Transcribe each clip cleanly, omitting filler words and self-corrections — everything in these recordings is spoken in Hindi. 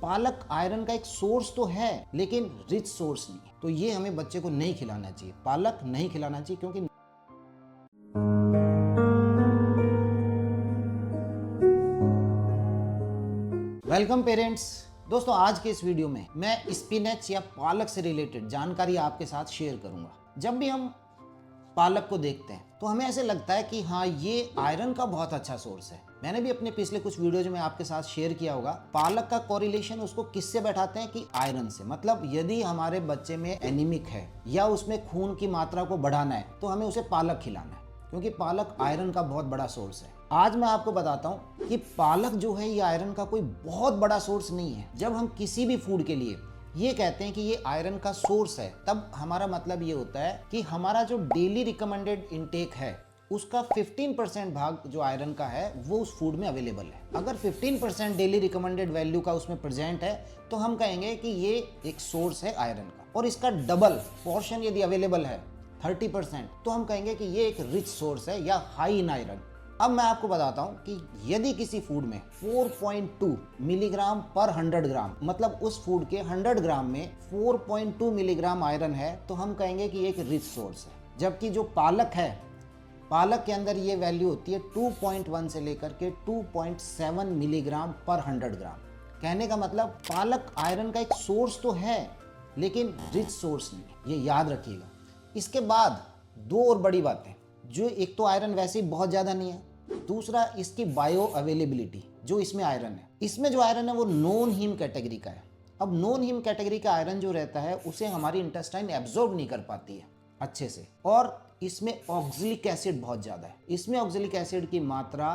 पालक आयरन का एक सोर्स तो है लेकिन रिच सोर्स नहीं है। तो ये हमें बच्चे को नहीं खिलाना चाहिए, पालक नहीं खिलाना चाहिए। क्योंकि वेलकम पेरेंट्स। दोस्तों, आज के इस वीडियो में मैं स्पिनच या पालक से रिलेटेड जानकारी आपके साथ शेयर करूंगा। जब भी हम पालक को देखते हैं तो हमें ऐसे लगता है कि हाँ, ये आयरन का बहुत अच्छा सोर्स है। मैंने भी अपने पिछले कुछ वीडियोज में आपके साथ शेयर किया होगा। पालक का कोरिलेशन उसको किससे बैठाते हैं कि आयरन से। मतलब यदि हमारे बच्चे में एनीमिक है या उसमें खून की मात्रा को बढ़ाना है तो हमें उसे पालक खिलाना है, क्योंकि पालक आयरन का बहुत बड़ा सोर्स है। आज मैं आपको बताता हूँ कि पालक जो है ये आयरन का कोई बहुत बड़ा सोर्स नहीं है। जब हम किसी भी फूड के लिए ये कहते हैं कि ये आयरन का सोर्स है, तब हमारा मतलब ये होता है कि हमारा जो डेली रिकमेंडेड इनटेक है उसका 15% भाग जो आयरन का है वो उस फूड में अवेलेबल है। अगर 15% डेली रिकमेंडेड वैल्यू का उसमें प्रेजेंट है तो हम कहेंगे कि ये एक सोर्स है आयरन का। और इसका डबल पोर्शन यदि अवेलेबल है 30%, तो हम कहेंगे कि ये एक रिच सोर्स है या हाई इन आयरन। अब मैं आपको बताता हूं कि यदि किसी फूड में 4.2 मिलीग्राम पर 100 ग्राम, मतलब उस फूड के 100 ग्राम में 4.2 मिलीग्राम आयरन है, तो हम कहेंगे कि एक रिच सोर्स है। जबकि जो पालक है, पालक के अंदर ये वैल्यू होती है 2.1 से लेकर के 2.7 मिलीग्राम पर 100 ग्राम। कहने का मतलब पालक आयरन का एक सोर्स तो है लेकिन रिच सोर्स नहीं, ये याद रखिएगा। इसके बाद दो और बड़ी बातें, जो एक तो आयरन वैसे ही बहुत ज़्यादा नहीं है, दूसरा इसकी बायो अवेलेबिलिटी जो इसमें आयरन है। इसमें जो आयरन है वो नॉन हीम कैटेगरी का है। अब नॉन हीम कैटेगरी का आयरन जो रहता है उसे हमारी इंटेस्टाइन एब्जॉर्ब नहीं कर पाती है अच्छे से। और इसमें ऑक्जेलिक एसिड बहुत ज़्यादा है। इसमें ऑक्जेलिक एसिड की मात्रा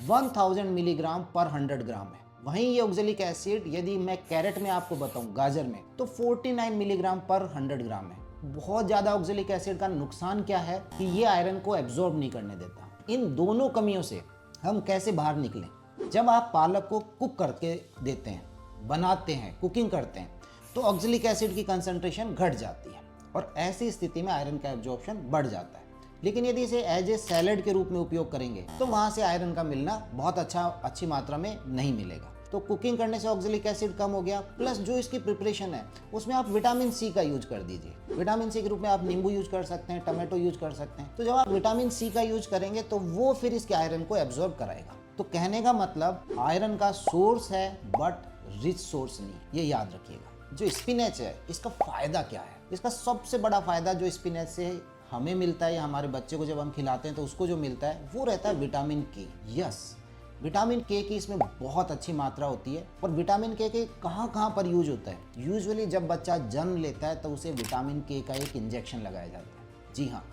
1000 मिलीग्राम पर 100 ग्राम है। वहीं ये ऑक्जेलिक एसिड यदि मैं कैरेट में आपको बताऊं, गाजर में, तो 49 मिलीग्राम पर 100 ग्राम है। बहुत ज़्यादा ऑक्जेलिक एसिड का नुकसान क्या है कि ये आयरन को एब्जॉर्ब नहीं करने देता। इन दोनों कमियों से हम कैसे बाहर निकलें? जब आप पालक को कुक करके देते हैं, बनाते हैं, कुकिंग करते हैं, तो ऑक्जेलिक एसिड की कंसंट्रेशन घट जाती है और ऐसी स्थिति में आयरन का एब्जॉर्प्शन बढ़ जाता है। लेकिन यदि इसे एज ए सैलेड के रूप में उपयोग करेंगे तो वहाँ से आयरन का मिलना बहुत अच्छी मात्रा में नहीं मिलेगा। तो कुकिंग करने से ऑक्जेलिक एसिड कम हो गया, प्लस जो इसकी प्रिपरेशन है उसमें आप विटामिन सी का यूज कर दीजिए। विटामिन सी के रूप में आप नींबू यूज कर सकते हैं, टमाटो यूज कर सकते हैं। तो जब आप विटामिन सी का यूज करेंगे तो वो फिर इसके आयरन को एब्जॉर्ब कराएगा। तो कहने का मतलब आयरन का सोर्स है बट रिच सोर्स नहीं, ये याद रखिएगा। जो स्पिनच है इसका फायदा क्या है? इसका सबसे बड़ा फायदा जो स्पिनच से हमें मिलता है या हमारे बच्चे को जब हम खिलाते हैं तो उसको जो मिलता है वो रहता है विटामिन के। यस, विटामिन के की इसमें बहुत अच्छी मात्रा होती है। और विटामिन के कहाँ पर यूज होता है? यूजुअली जब बच्चा जन्म लेता है तो उसे विटामिन के का एक इंजेक्शन लगाया जाता है। जी हाँ,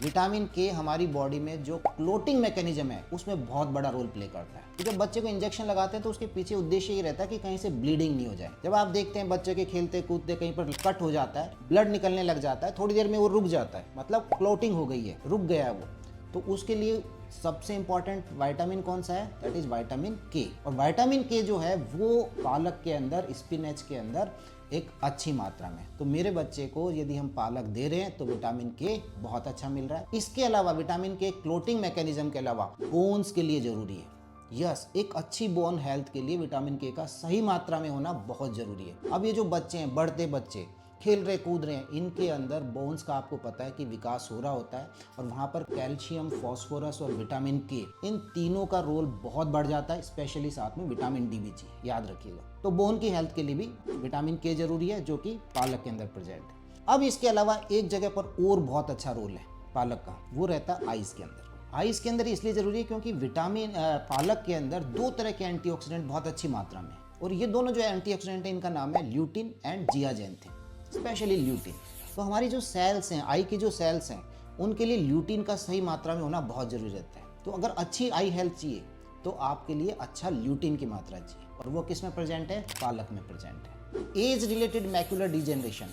विटामिन के हमारी बॉडी में जो क्लोटिंग मैकेनिज्म है उसमें बहुत बड़ा रोल प्ले करता है। तो जब बच्चे को इंजेक्शन लगाते हैं तो उसके पीछे उद्देश्य ये रहता है कि कहीं से ब्लीडिंग नहीं हो जाए। जब आप देखते हैं बच्चे के खेलते कूदते कहीं पर कट हो जाता है, ब्लड निकलने लग जाता है, थोड़ी देर में वो रुक जाता है, मतलब क्लोटिंग हो गई है, रुक गया है वो, तो उसके लिए सबसे इंपॉर्टेंट विटामिन कौन सा है? दैट इज विटामिन के। और विटामिन के जो है वो पालक के अंदर, स्पिनच के अंदर एक अच्छी मात्रा में। तो मेरे बच्चे को यदि हम पालक दे रहे हैं तो विटामिन के बहुत अच्छा मिल रहा है। इसके अलावा विटामिन के क्लोटिंग मैकेनिज्म के अलावा बोन्स के लिए जरूरी है। यस, एक अच्छी बोन हेल्थ के लिए विटामिन के का सही मात्रा में होना बहुत जरूरी है। अब ये जो बच्चे हैं, बढ़ते बच्चे खेल रहे कूद रहे हैं, इनके अंदर बोन्स का आपको पता है कि विकास हो रहा होता है और वहाँ पर कैल्शियम, फास्फोरस और विटामिन के, इन तीनों का रोल बहुत बढ़ जाता है। स्पेशली साथ में विटामिन डी भी चाहिए, याद रखिएगा। तो बोन की हेल्थ के लिए भी विटामिन के जरूरी है, जो कि पालक के अंदर प्रेजेंट है। अब इसके अलावा एक जगह पर और बहुत अच्छा रोल है पालक का, वो रहता है आइस के अंदर। आइस के अंदर इसलिए जरूरी है क्योंकि पालक के अंदर दो तरह के एंटीऑक्सीडेंट बहुत अच्छी मात्रा में, और ये दोनों जो एंटीऑक्सीडेंट है इनका नाम है ल्यूटिन एंड जियाजेंथिन, स्पेशली ल्यूटिन। तो हमारी जो सेल्स हैं, आई की जो सेल्स हैं, उनके लिए ल्यूटिन का सही मात्रा में होना बहुत जरूरी रहता है। तो अगर अच्छी आई हेल्थ चाहिए तो आपके लिए अच्छा ल्यूटिन की मात्रा चाहिए, और वो किस में प्रेजेंट है? पालक में प्रेजेंट है। एज रिलेटेड मैक्युलर डिजेनरेशन,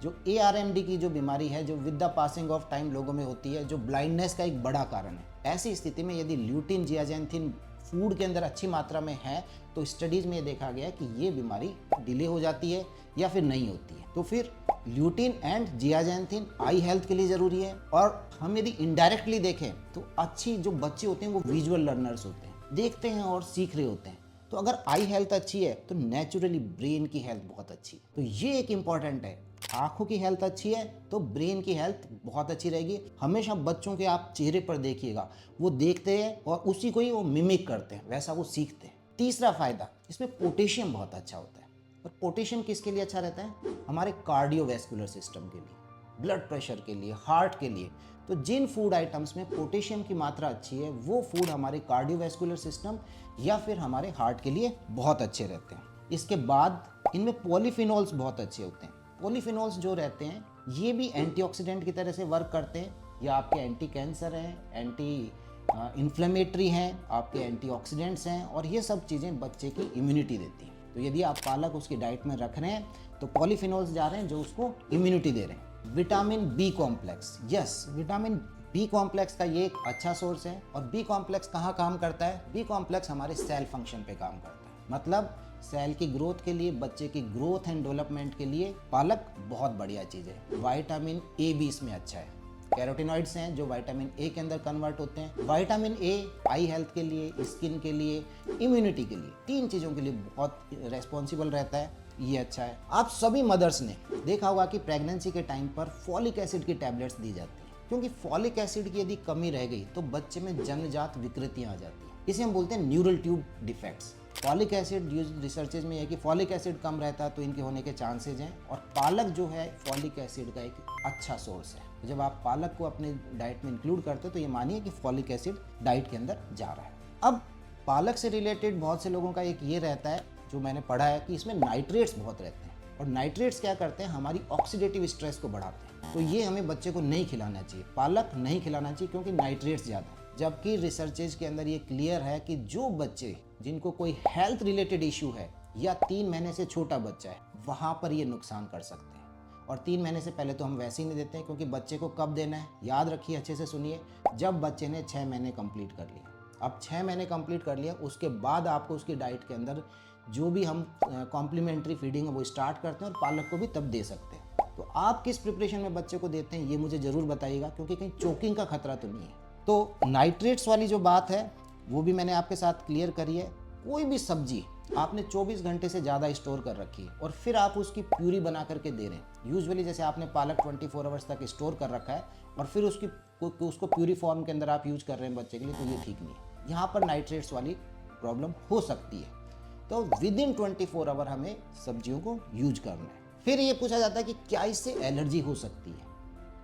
जो ARMD की जो बीमारी है, जो with the passing of time लोगों में होती है, जो ब्लाइंडनेस का एक बड़ा कारण है, ऐसी स्थिति में यदि ल्यूटिन, जियाजेंथिन फूड के अंदर अच्छी मात्रा में है तो स्टडीज में देखा गया कि ये बीमारी डिले हो जाती है या फिर नहीं होती है। तो फिर ल्यूटिन एंड जियाजेंथिन आई हेल्थ के लिए जरूरी है। और हम यदि इनडायरेक्टली देखें तो अच्छी जो बच्चे होते हैं वो विजुअल लर्नर्स होते हैं, देखते हैं और सीख रहे होते हैं। तो अगर आई हेल्थ अच्छी है तो नेचुरली ब्रेन की हेल्थ बहुत अच्छी है। तो ये एक इम्पॉर्टेंट है, आंखों की हेल्थ अच्छी है तो ब्रेन की हेल्थ बहुत अच्छी रहेगी। हमेशा बच्चों के आप चेहरे पर देखिएगा, वो देखते हैं और उसी को ही वो मिमिक करते हैं, वैसा वो सीखते हैं। तीसरा फायदा, इसमें पोटेशियम बहुत अच्छा होता है। और पोटेशियम किसके लिए अच्छा रहता है? हमारे कार्डियोवैस्कुलर सिस्टम के लिए, ब्लड प्रेशर के लिए, हार्ट के लिए। तो जिन फूड आइटम्स में पोटेशियम की मात्रा अच्छी है वो फूड हमारे कार्डियोवैस्कुलर सिस्टम या फिर हमारे हार्ट के लिए बहुत अच्छे रहते हैं। इसके बाद इनमें पॉलीफिनोल्स बहुत अच्छे होते हैं। पॉलीफिनोल्स जो रहते हैं ये भी एंटीऑक्सीडेंट की तरह से वर्क करते हैं, या आपके एंटी कैंसर हैं, एंटी इन्फ्लेमेटरी हैं, आपके एंटीऑक्सीडेंट्स हैं, और ये सब चीज़ें बच्चे की इम्यूनिटी देती हैं। तो यदि आप पालक उसकी डाइट में रख रहे हैं तो पॉलीफिनोल्स जा रहे हैं जो उसको इम्यूनिटी दे रहे हैं। Vitamin B complex, yes, vitamin B complex का ये एक अच्छा सोर्स है। और बी कॉम्प्लेक्स कहाँ काम करता है? बी कॉम्प्लेक्स हमारे सेल फंक्शन पे काम करता है, मतलब सेल की ग्रोथ के लिए, बच्चे की ग्रोथ एंड डेवलपमेंट के लिए पालक बहुत बढ़िया चीज़ है। विटामिन ए भी इसमें अच्छा है। कैरोटिनॉइड्स हैं जो विटामिन ए के अंदर कन्वर्ट होते हैं। विटामिन ए आई हेल्थ के लिए, स्किन के लिए, इम्यूनिटी के लिए, 3 चीज़ों के लिए बहुत रेस्पॉन्सिबल रहता है। ये अच्छा है। आप सभी मदर्स ने देखा होगा कि प्रेगनेंसी के टाइम पर फॉलिक एसिड की टैबलेट्स दी जाती हैं, क्योंकि फॉलिक एसिड की यदि कमी रह गई तो बच्चे में जन्मजात विकृतियां आ जाती हैं। इसे हम बोलते हैं neural tube defects. Folic acid researches में है कि फॉलिक एसिड कम रहता है तो इनके होने के चांसेज हैं। और पालक जो है फॉलिक एसिड का एक अच्छा सोर्स है। तो जब आप पालक को अपने डाइट में इंक्लूड करते हो तो ये मानिए कि फॉलिक एसिड डाइट के अंदर जा रहा है। अब पालक से रिलेटेड बहुत से लोगों का एक ये रहता है जो मैंने पढ़ा है कि इसमें नाइट्रेट्स बहुत रहते हैं। और नाइट्रेट्स क्या करते हैं? हमारी ऑक्सीडेटिव स्ट्रेस को बढ़ाते हैं। तो ये हमें बच्चे को नहीं खिलाना चाहिए, पालक नहीं खिलाना चाहिए, क्योंकि नाइट्रेट्स ज़्यादा है। जबकि रिसर्चेज के अंदर ये क्लियर है कि जो बच्चे जिनको कोई हेल्थ रिलेटेड इशू है या 3 महीने से छोटा बच्चा है, वहाँ पर ये नुकसान कर सकते हैं। और 3 महीने से पहले तो हम वैसे ही नहीं देते हैं, क्योंकि बच्चे को कब देना है याद रखिए, अच्छे से सुनिए, जब बच्चे ने 6 महीने कंप्लीट कर लिया। अब 6 महीने कंप्लीट कर लिया, उसके बाद आपको उसकी डाइट के अंदर जो भी हम कॉम्प्लीमेंट्री फीडिंग है वो स्टार्ट करते हैं, और पालक को भी तब दे सकते हैं। तो आप किस प्रिपरेशन में बच्चे को देते हैं ये मुझे ज़रूर बताइएगा, क्योंकि कहीं चोकिंग का खतरा तो नहीं है। तो नाइट्रेट्स वाली जो बात है वो भी मैंने आपके साथ क्लियर करी है। कोई भी सब्जी आपने 24 घंटे से ज़्यादा स्टोर कर रखी है और फिर आप उसकी प्यूरी बना करके दे रहे हैं, यूजुअली जैसे आपने पालक 24 आवर्स तक स्टोर कर रखा है और फिर उसको प्यूरी फॉर्म के अंदर आप यूज कर रहे हैं बच्चे के लिए, तो ये ठीक नहीं है। यहाँ पर नाइट्रेट्स वाली प्रॉब्लम हो सकती है। तो विद इन 24 आवर हमें सब्जियों को यूज करना है। फिर ये पूछा जाता है कि क्या इससे एलर्जी हो सकती है?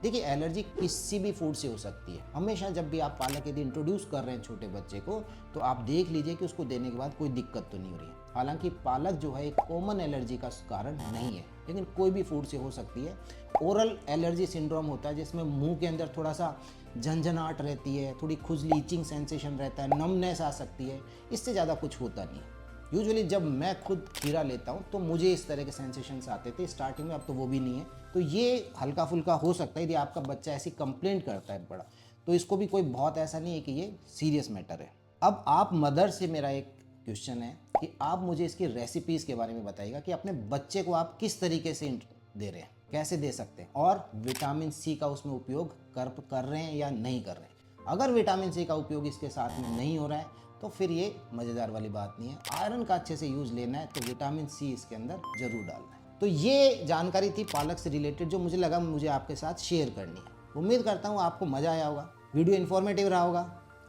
देखिए, एलर्जी किसी भी फूड से हो सकती है। हमेशा जब भी आप पालक यदि इंट्रोड्यूस कर रहे हैं छोटे बच्चे को, तो आप देख लीजिए कि उसको देने के बाद कोई दिक्कत तो नहीं हो रही है। हालांकि पालक जो है एक कॉमन एलर्जी का कारण नहीं है, लेकिन कोई भी फूड से हो सकती है। ओरल एलर्जी सिंड्रोम होता है जिसमें मुंह के अंदर थोड़ा सा झंझनाहट रहती है, थोड़ी खुजली, इचिंग सेंसेशन रहता है, नमनेस आ सकती है, इससे ज़्यादा कुछ होता नहीं है। यूजुअली जब मैं खुद खीरा लेता हूँ तो मुझे इस तरह के सेंसेशंस आते थे स्टार्टिंग में, अब तो वो भी नहीं है। तो ये हल्का फुल्का हो सकता है यदि आपका बच्चा ऐसी कंप्लेंट करता है बड़ा, तो इसको भी कोई बहुत ऐसा नहीं है कि ये सीरियस मैटर है। अब आप मदर से मेरा एक क्वेश्चन है कि आप मुझे इसकी रेसिपीज़ के बारे में बताइएगा कि अपने बच्चे को आप किस तरीके से दे रहे हैं, कैसे दे सकते हैं, और विटामिन सी का उसमें उपयोग कर रहे हैं या नहीं कर रहे हैं। अगर विटामिन सी का उपयोग इसके साथ में नहीं हो रहा है तो फिर ये मज़ेदार वाली बात नहीं है। आयरन का अच्छे से यूज़ लेना है तो विटामिन सी इसके अंदर ज़रूर डालना है। तो ये जानकारी थी पालक से रिलेटेड जो मुझे लगा मुझे आपके साथ शेयर करनी है। उम्मीद करता हूँ आपको मज़ा आया होगा, वीडियो इन्फॉर्मेटिव रहा होगा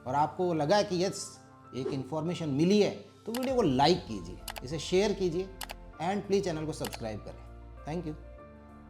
और आपको लगा कि यस एक इन्फॉर्मेशन मिली है, तो वीडियो को लाइक कीजिए, इसे शेयर कीजिए एंड प्लीज़ चैनल को सब्सक्राइब करें। Thank you.